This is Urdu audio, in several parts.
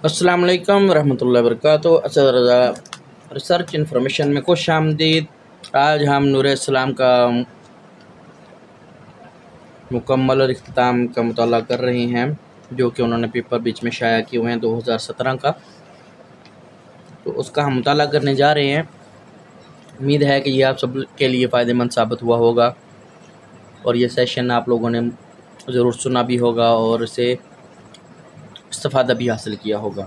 السلام علیکم ورحمۃ اللہ وبرکاتہ۔ اسد رضا ریسرچ انفارمیشن میں خوش آمدید۔ آج ہم نور اسلام کا مکمل اور اختتام کا مطالعہ کر رہے ہیں، جو کہ انہوں نے پیپر بیچ میں شائع کیے ہوئے ہیں 2017 کا، تو اس کا ہم مطالعہ کرنے جا رہے ہیں۔ امید ہے کہ یہ آپ سب کے لیے فائدہ مند ثابت ہوا ہوگا اور یہ سیشن آپ لوگوں نے ضرور سنا بھی ہوگا اور اسے استفادہ بھی حاصل کیا ہوگا۔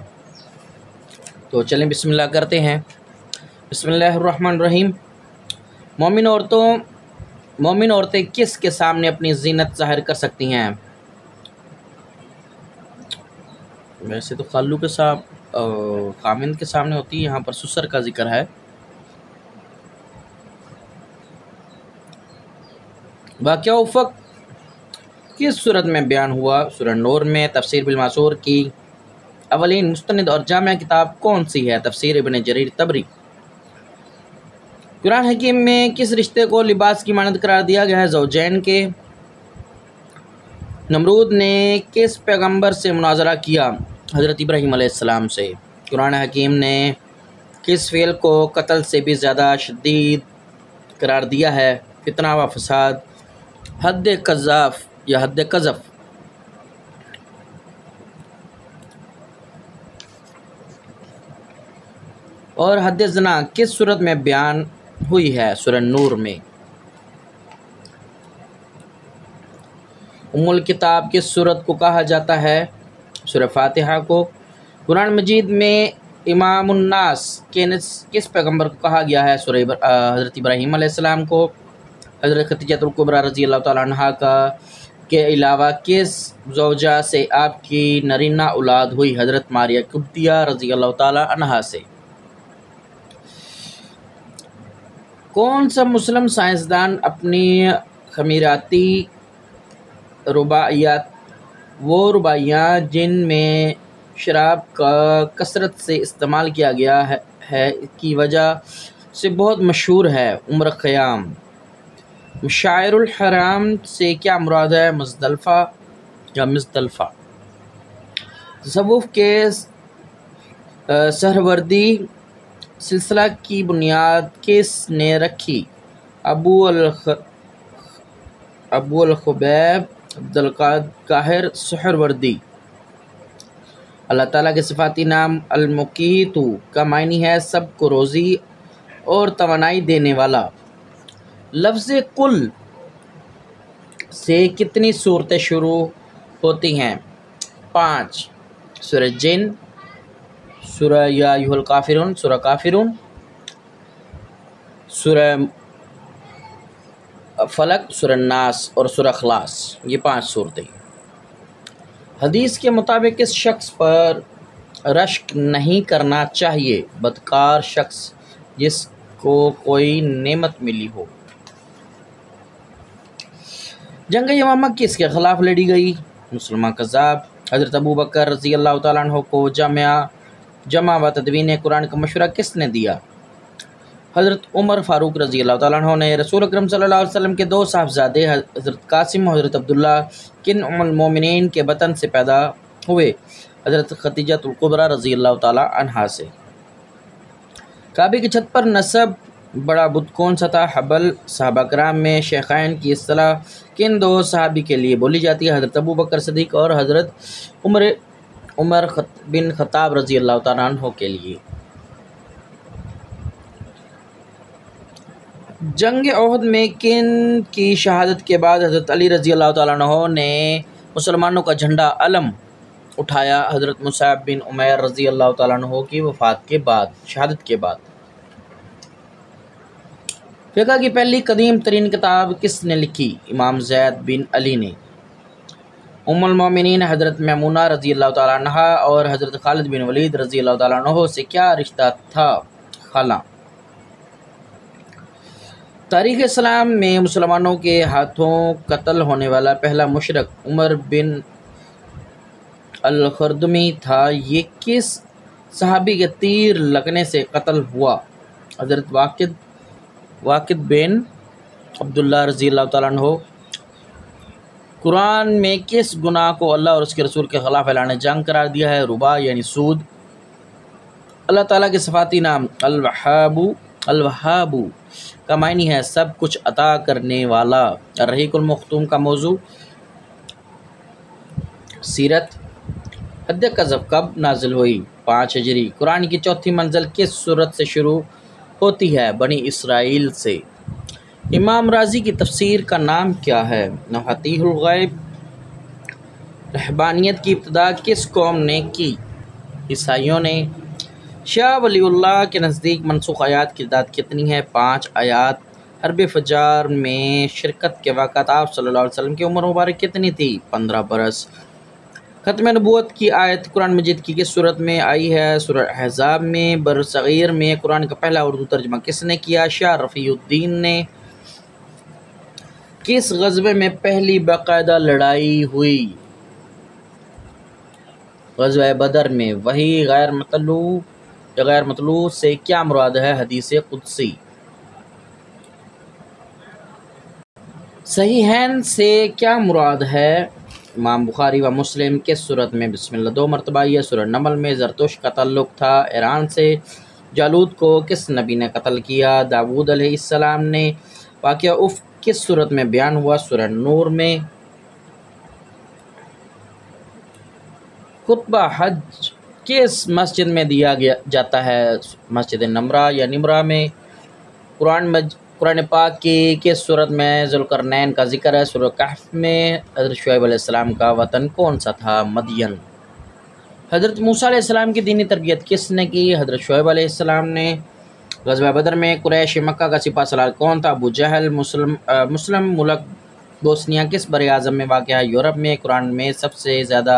تو چلیں بسم اللہ کرتے ہیں۔ بسم اللہ الرحمن الرحیم۔ مومن عورتیں کس کے سامنے اپنی زینت ظاہر کر سکتی ہیں؟ ویسے تو خالو کے ساتھ خامند کے سامنے ہوتی ہے، یہاں پر سسر کا ذکر ہے۔ واقعہ افق کس صورت میں بیان ہوا؟ سورہ نور میں۔ تفسیر بالمعثور کی اولین مستند اور جامع کتاب کون سی ہے؟ تفسیر ابن جریر طبری۔ قرآن حکیم میں کس رشتے کو لباس کی مانند قرار دیا گیا ہے؟ زوجین کے۔ نمرود نے کس پیغمبر سے مناظرہ کیا؟ حضرت ابراہیم علیہ السلام سے۔ قرآن حکیم نے کس فعل کو قتل سے بھی زیادہ شدید قرار دیا ہے؟ فتنہ و فساد۔ حد قذف یا حد قذف۔ اور حد زنا کس صورت میں بیان ہوئی ہے؟ سورہ نور میں۔ ام الکتاب کس سورت کو کہا جاتا ہے؟ سورہ فاتحہ کو۔ قرآن مجید میں امام الناس کس پیغمبر کو کہا گیا ہے؟ حضرت ابراہیم علیہ السلام کو۔ حضرت خدیجہ الکبریٰ رضی اللہ تعالیٰ عنہا کے علاوہ کس زوجہ سے آپ کی نرینہ اولاد ہوئی؟ حضرت ماریہ قبطیہ رضی اللہ تعالیٰ عنہا سے۔ کون سا مسلم سائنسدان اپنی خمیراتی رباعیاں جن میں شراب کا کثرت سے استعمال کیا گیا ہے کی وجہ سے بہت مشہور ہے؟ عمر خیام۔ مشاعر الحرام سے کیا مراد ہے؟ مزدلفہ یا مزدلفہ۔ تصوف کے سہروردی سلسلہ کی بنیاد کس نے رکھی؟ ابو الخبیب عبدالقاہر سہروردی۔ اللہ تعالیٰ کے صفاتی نام المقیت کا معنی ہے سب کو روزی اور توانائی دینے والا۔ لفظ کل سے کتنی صورتیں شروع ہوتی ہیں؟ 5۔ سورہ جن، سورہ یا ایھا الکافرون، سورہ کافرون، سورہ فلق، سورہ ناس اور سورہ اخلاص، یہ 5 صورتیں۔ حدیث کے مطابق کس شخص پر رشک نہیں کرنا چاہیے؟ بدکار شخص جس کو کوئی نعمت ملی ہو۔ جنگ یمامہ کس کے خلاف لڑی گئی؟ مسلمہ کذاب۔ حضرت ابو بکر رضی اللہ تعالیٰ عنہ کو جمع و تدوین قرآن کا مشورہ کس نے دیا؟ حضرت عمر فاروق رضی اللہ تعالیٰ عنہ نے۔ رسول اکرم صلی اللہ علیہ وسلم کے 2 صاحبزادے حضرت قاسم و حضرت عبداللہ کن ام المومنین کے بطن سے پیدا ہوئے؟ حضرت خدیجہ الکبریٰ رضی اللہ تعالیٰ عنہا سے۔ کعبے کی چھت پر نصب بڑا بت کون سا تھا؟ حبل۔ صحابہ کرام میں شیخین کی اصطلاح کن 2 صحابی کے لیے بولی جاتی ہے؟ حضرت ابو بکر صدیق اور حضرت عمر بن خطاب رضی اللہ تعالیٰ عنہ کے لیے۔ جنگ احد میں کن کی شہادت کے بعد حضرت علی رضی اللہ تعالیٰ عنہ نے مسلمانوں کا جھنڈا علم اٹھایا؟ حضرت مصعب بن عمیر رضی اللہ تعالیٰ عنہ کی وفات کے بعد، شہادت کے بعد۔ فقہ کی پہلی قدیم ترین کتاب کس نے لکھی؟ امام زید بن علی نے۔ ام المومنین حضرت میمونہ رضی اللہ تعالیٰ عنہا اور حضرت خالد بن ولید رضی اللہ تعالیٰ عنہ سے کیا رشتہ تھا؟ خالہ۔ تاریخ اسلام میں مسلمانوں کے ہاتھوں قتل ہونے والا پہلا مشرک عمر بن الخردمی تھا۔ یہ کس صحابی کے تیر لگنے سے قتل ہوا؟ حضرت واقد، بن عبداللہ رضی اللہ تعالیٰ عنہ۔ قرآن میں کس گناہ کو اللہ اور اس کے رسول کے خلاف اعلان جنگ قرار دیا ہے؟ ربا یعنی سود۔ اللہ تعالیٰ کے صفاتی نام الوہاب کا معنی ہے سب کچھ عطا کرنے والا۔ الرحیق المختوم کا موضوع سیرت۔ حد قذف کب نازل ہوئی؟ 5 ہجری۔ قرآن کی چوتھی منزل کس سورت سے شروع ہوتی ہے؟ بنی اسرائیل سے۔ امام رازی کی تفسیر کا نام کیا ہے؟ مفاتیح الغیب۔ رہبانیت کی ابتدا کس قوم نے کی؟ عیسائیوں نے۔ شاہ ولی اللہ کے نزدیک منسوخ آیات کی تعداد کتنی ہے؟ 5 آیات۔ حرب فجار میں شرکت کے وقت آپ صلی اللہ علیہ وسلم کی عمر مبارک کتنی تھی؟ 15 برس۔ ختم نبوت کی آیت قرآن مجید کی کس صورت میں آئی ہے؟ سورہ احزاب میں۔ برصغیر میں قرآن کا پہلا اردو ترجمہ کس نے کیا؟ شاہ رفیع الدین نے۔ کس غزوے میں پہلی باقاعدہ لڑائی ہوئی؟ غزوہ بدر میں۔ وحی غیر مطلوع سے کیا مراد ہے؟ حدیث قدسی۔ صحیحین سے کیا مراد ہے؟ امام بخاری و مسلم۔ کس سورت میں بسم اللہ 2 مرتبہ آئی ہے؟ سورہ نمل میں۔ زرتشت کا تعلق تھا ایران سے۔ جالوت کو کس نبی نے قتل کیا؟ داؤد علیہ السلام نے۔ واقعہ کس سورت میں بیان ہوا؟ سورہ نور میں۔ خطبہ حج کس مسجد میں دیا جاتا ہے؟ مسجد نمرہ یا نمرہ میں۔ قرآن پاک کی کس سورت میں ذوالقرنین کا ذکر ہے؟ سورہ کہف میں۔ حضرت شعیب علیہ السلام کا وطن کون سا تھا؟ مدین۔ حضرت موسیٰ علیہ السلام کی دینی تربیت کس نے کی؟ حضرت شعیب علیہ السلام نے۔ غزوہ بدر میں قریش مکہ کا سپہ سالار کون تھا؟ ابو جہل۔ مسلم ملک بوسنیا کس بر اعظم میں واقع ہے؟ یورپ میں۔ قرآن میں سب سے زیادہ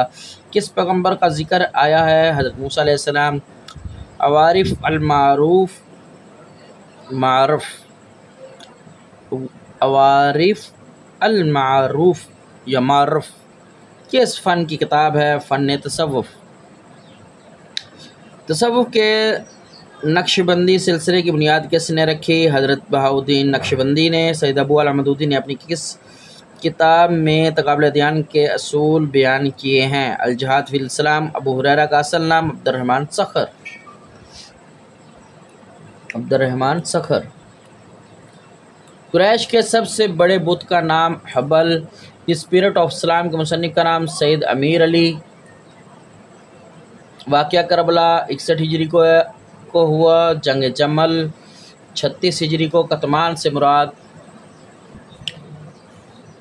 کس پیغمبر کا ذکر آیا ہے؟ حضرت موسیٰ علیہ السلام۔ عوارف المعروف یا معرف کس فن کی کتاب ہے؟ فن تصوف۔ تصوف کے نقش بندی سلسلے کی بنیاد کس نے رکھی؟ حضرت بہاؤالدین نقش بندی نے۔ سید ابو اعلیٰ مودودی نے اپنی کس کتاب میں تقابل ادیان کے اصول بیان کیے ہیں؟ الجہاد فی الاسلام۔ ابو ہریرہ کا اصل نام عبدالرحمن صخر۔ قریش کے سب سے بڑے بت کا نام حبل۔ اسپرٹ آف اسلام کے مصنف کا نام سید امیر علی۔ واقعہ کربلا 61 ہجری کو ہوا۔ جنگ جمل 36 ہجری کو۔ کتمان سے مراد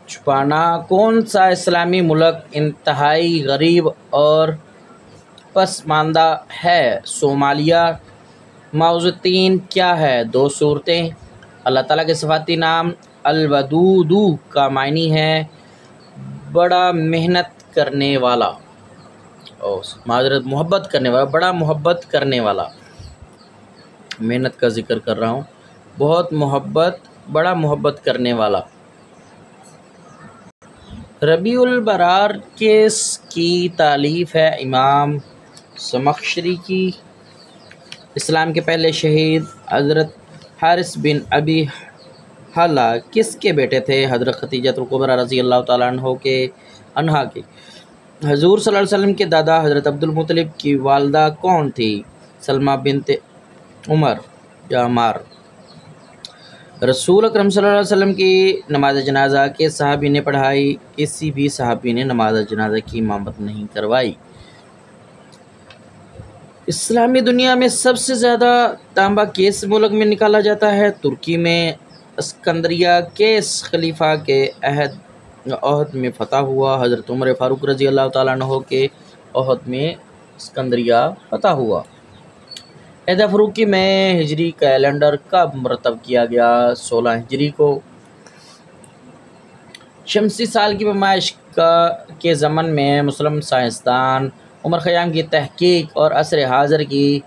چھپانا۔ کون سا اسلامی ملک انتہائی غریب اور پسماندہ ہے؟ صومالیہ۔ معوذتین کیا ہے؟ 2 صورتیں۔ اللہ تعالیٰ کے صفاتی نام الودود کا معنی ہے بڑا محنت کرنے والا، محبت کرنے والا، بڑا محبت کرنے والا۔ محنت کا ذکر کر رہا ہوں۔ بہت محبت، بڑا محبت کرنے والا۔ ربیع البرار کس کی تالیف ہے؟ امام زمخشری کی۔ اسلام کے پہلے شہید حضرت حارث بن ابی حلہ کس کے بیٹے تھے؟ حضرت خدیجہ الکبریٰ رضی اللہ تعالیٰ عنہا کے۔ حضور صلی اللہ علیہ وسلم کے دادا حضرت عبد المطلب کی والدہ کون تھی؟ سلمہ بنت عمر یا عمار۔ رسول اکرم صلی اللہ علیہ وسلم کی نماز جنازہ کس صحابی نے پڑھائی؟ کسی بھی صحابی نے نماز جنازہ کی امامت نہیں کروائی۔ اسلامی دنیا میں سب سے زیادہ تانبا کس ملک میں نکالا جاتا ہے؟ ترکی میں۔ اسکندریہ کس خلیفہ کے عہد میں فتح ہوا؟ حضرت عمر فاروق رضی اللہ تعالیٰ عنہ کے عہد میں اسکندریہ فتح ہوا۔ عید فروخی میں ہجری کیلنڈر کب مرتب کیا گیا؟ 16 ہجری کو۔ شمسی سال کی پیمائش کے ضمن میں مسلم سائنسدان عمر خیام کی تحقیق اور عصر حاضر کی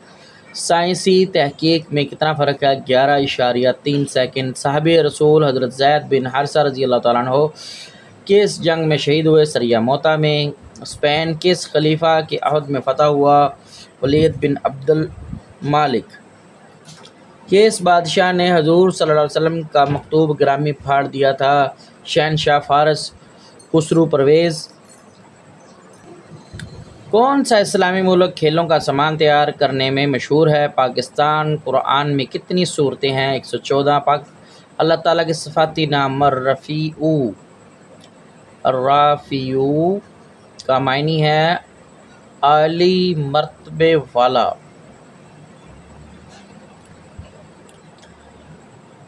سائنسی تحقیق میں کتنا فرق ہے؟ 11.3 سیکنڈ۔ صحابی رسول حضرت زید بن حارثہ رضی اللہ تعالیٰ عنہ کس جنگ میں شہید ہوئے؟ سریہ موتا میں۔ اسپین کس خلیفہ کے عہد میں فتح ہوا؟ ولید بن عبد المالک۔ کس بادشاہ نے حضور صلی اللہ علیہ وسلم کا مکتوب گرامی پھاڑ دیا تھا؟ شہنشاہ فارس۔ خسرو پرویز۔ کون سا اسلامی ملک کھیلوں کا سامان تیار کرنے میں مشہور ہے؟ پاکستان۔ قرآن میں کتنی سورتیں ہیں؟ 114۔ اللہ تعالیٰ کے صفاتی نام الرفیع۔ الرافیع کا معنی ہے اعلی مرتبے والا۔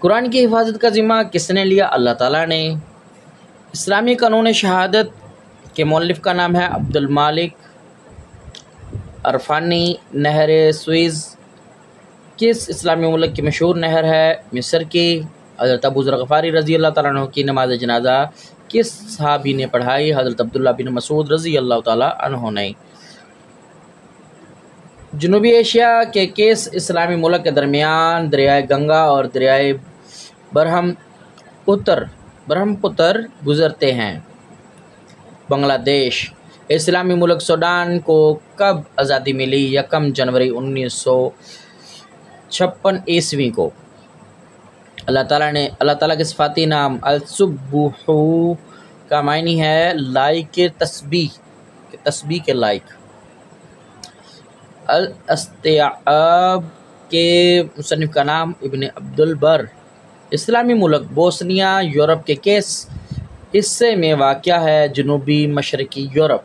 قرآن کی حفاظت کا ذمہ کس نے لیا؟ اللہ تعالیٰ نے۔ اسلامی قانون شہادت کے مؤلف کا نام ہے عبد المالک عرفانی۔ نہر سوئز کس اسلامی ملک کی مشہور نہر ہے؟ مصر کی۔ حضرت ابو ذر غفاری رضی اللہ تعالیٰ عنہ کی نماز جنازہ کس صحابی نے پڑھائی؟ حضرت عبداللہ بن مسعود رضی اللہ تعالیٰ عنہ نے۔ جنوبی ایشیا کے کس اسلامی ملک کے درمیان دریائے گنگا اور دریائے برہم پتر گزرتے ہیں؟ بنگلہ دیش۔ اسلامی ملک سوڈان کو کب آزادی ملی؟ 1 جنوری 1956 کو۔ اللہ تعالیٰ کے صفاتی نام السبوح کا معنی ہے لائق تسبیح کے لائق۔ الاستیعاب کے مصنف کا نام ابن عبد البر۔ اسلامی ملک بوسنیا یورپ کے کس حصے میں واقع ہے؟ جنوبی مشرقی یورپ۔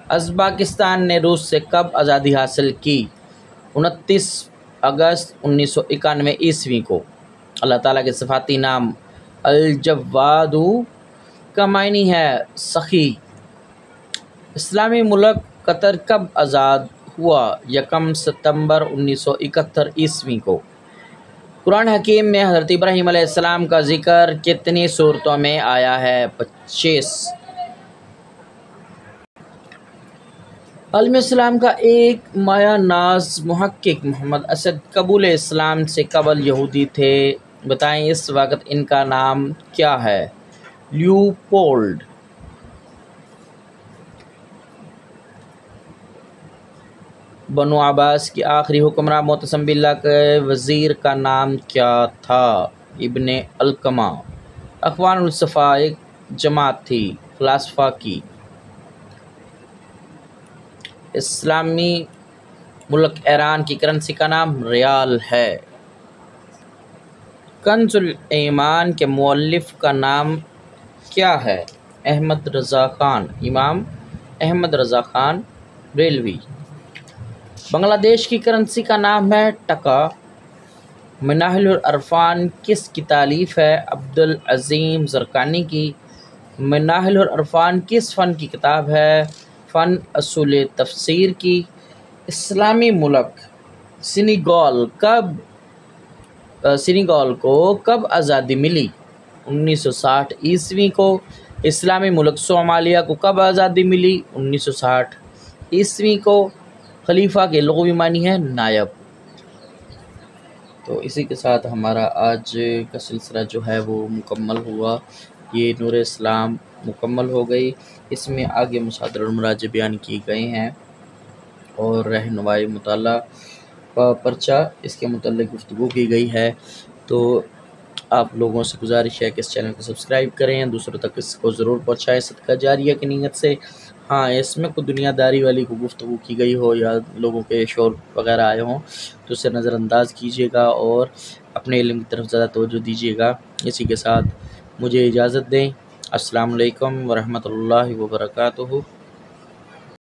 ازبکستان نے روس سے کب آزادی حاصل کی؟ 29 اگست 1991 کو۔ اللہ تعالیٰ کے صفاتی نام الجواد کا معنی ہے سخی۔ اسلامی ملک قطر کب آزاد ہوا؟ 1 ستمبر 1971 کو۔ قرآن حکیم میں حضرت ابراہیم علیہ السلام کا ذکر کتنی صورتوں میں آیا ہے؟ 25۔ عالم اسلام کا ایک مایہ ناز محقق محمد اسد قبول اسلام سے قبل یہودی تھے، بتائیں اس وقت ان کا نام کیا ہے؟ لیوپولڈ۔ بنو عباس کی آخری حکمراں معتصم باللہ کے وزیر کا نام کیا تھا؟ ابن علقمہ۔ اخوان الصفا ایک جماعت تھی فلاسفہ کی۔ اسلامی ملک ایران کی کرنسی کا نام ریال ہے۔ کنز الایمان کے مؤلف کا نام کیا ہے؟ احمد رضا خان۔ امام احمد رضا خان بریلوی۔ بنگلہ دیش کی کرنسی کا نام ہے ٹکا۔ مناہل العرفان کس کی تالیف ہے؟ عبدالعظیم زرقانی کی۔ مناہل العرفان کس فن کی کتاب ہے؟ فن اصول تفسیر کی۔ اسلامی ملک سینیگال کو کب آزادی ملی؟ 1960 کو۔ اسلامی ملک صومالیہ کو کب آزادی ملی؟ 1960 کو۔ خلیفہ کے لغوی معنی ہے نائب۔ تو اسی کے ساتھ ہمارا آج کا سلسلہ جو ہے وہ مکمل ہوا۔ یہ نور اسلام مکمل ہو گئی۔ اس میں آگے مصادر اور مراجع بیان کیے گئے ہیں اور رہنمائی مطالعہ پرچہ اس کے متعلق گفتگو کی گئی ہے۔ تو آپ لوگوں سے گزارش ہے کہ اس چینل کو سبسکرائب کریں، دوسروں تک اس کو ضرور پہنچائیں صدقہ جاریہ کی نیت سے۔ ہاں، اس میں کوئی دنیا داری والی کو گفتگو کی گئی ہو یا لوگوں کے شور وغیرہ آئے ہوں تو اسے نظر انداز کیجیے گا اور اپنے علم کی طرف زیادہ توجہ دیجیے گا۔ اسی کے ساتھ مجھے اجازت دیں۔ السلام علیکم ورحمۃ اللہ وبرکاتہ۔